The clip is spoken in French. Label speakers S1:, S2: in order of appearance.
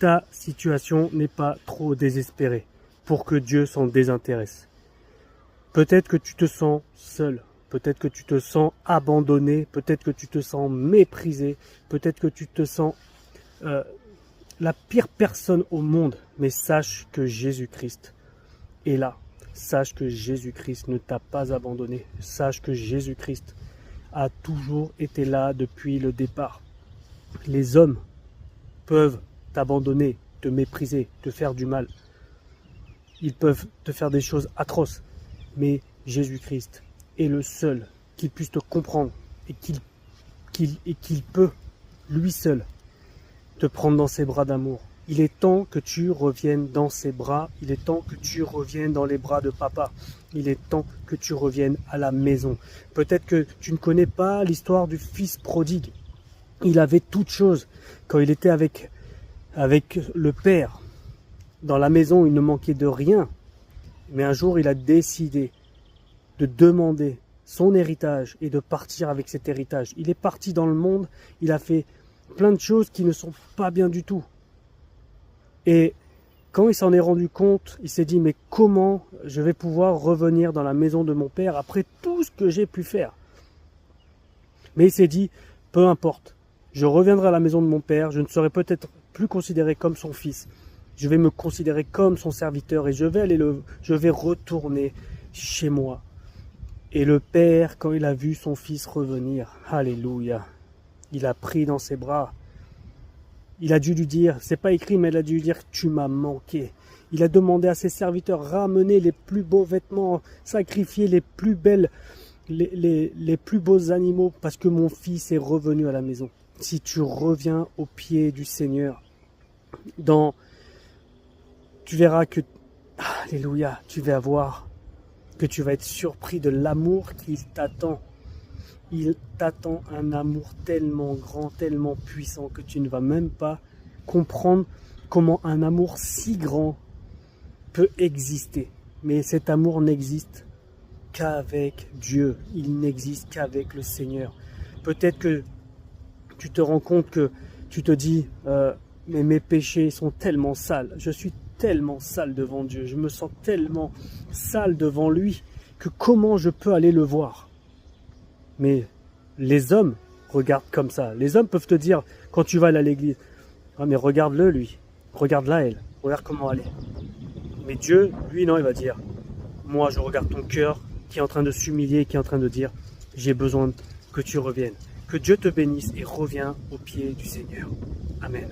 S1: ta situation n'est pas trop désespérée pour que Dieu s'en désintéresse. Peut-être que tu te sens seul, peut-être que tu te sens abandonné, peut-être que tu te sens méprisé, peut-être que tu te sens la pire personne au monde, mais sache que Jésus-Christ est là. Sache que Jésus-Christ ne t'a pas abandonné. Sache que Jésus-Christ a toujours été là depuis le départ. Les hommes peuvent t'abandonner, te mépriser, te faire du mal. Ils peuvent te faire des choses atroces. Mais Jésus-Christ est le seul qui puisse te comprendre et qu'il peut, lui seul, te prendre dans ses bras d'amour. Il est temps que tu reviennes dans ses bras. Il est temps que tu reviennes dans les bras de papa. Il est temps que tu reviennes à la maison. Peut-être que tu ne connais pas l'histoire du fils prodigue. Il avait toutes choses. Quand il était avec le père, dans la maison, il ne manquait de rien. Mais un jour, il a décidé de demander son héritage et de partir avec cet héritage. Il est parti dans le monde, il a fait plein de choses qui ne sont pas bien du tout. Et quand il s'en est rendu compte, il s'est dit, mais comment je vais pouvoir revenir dans la maison de mon père après tout ce que j'ai pu faire? Mais il s'est dit, peu importe, je reviendrai à la maison de mon père, je ne serai peut-être plus considéré comme son fils. Je vais me considérer comme son serviteur et je vais retourner chez moi. Et le père, quand il a vu son fils revenir, alléluia, il a pris dans ses bras. Il a dû lui dire, c'est pas écrit, mais il a dû lui dire, tu m'as manqué. Il a demandé à ses serviteurs, ramenez les plus beaux vêtements, sacrifiez les plus belles, les plus beaux animaux, parce que mon fils est revenu à la maison. Si tu reviens au pied du Seigneur, tu verras que, alléluia, tu vas voir que tu vas être surpris de l'amour qu'il t'attend. Il t'attend un amour tellement grand, tellement puissant que tu ne vas même pas comprendre comment un amour si grand peut exister. Mais cet amour n'existe qu'avec Dieu. Il n'existe qu'avec le Seigneur. Peut-être que tu te rends compte que tu te dis mais mes péchés sont tellement sales. Je suis tellement sale devant Dieu. Je me sens tellement sale devant lui que comment je peux aller le voir? Mais les hommes regardent comme ça. Les hommes peuvent te dire, quand tu vas aller à l'église, ah mais regarde-le lui, regarde-la elle, regarde comment elle est. Mais Dieu, lui non, il va dire, moi je regarde ton cœur qui est en train de s'humilier, qui est en train de dire, j'ai besoin que tu reviennes. Que Dieu te bénisse et reviens au pied du Seigneur. Amen.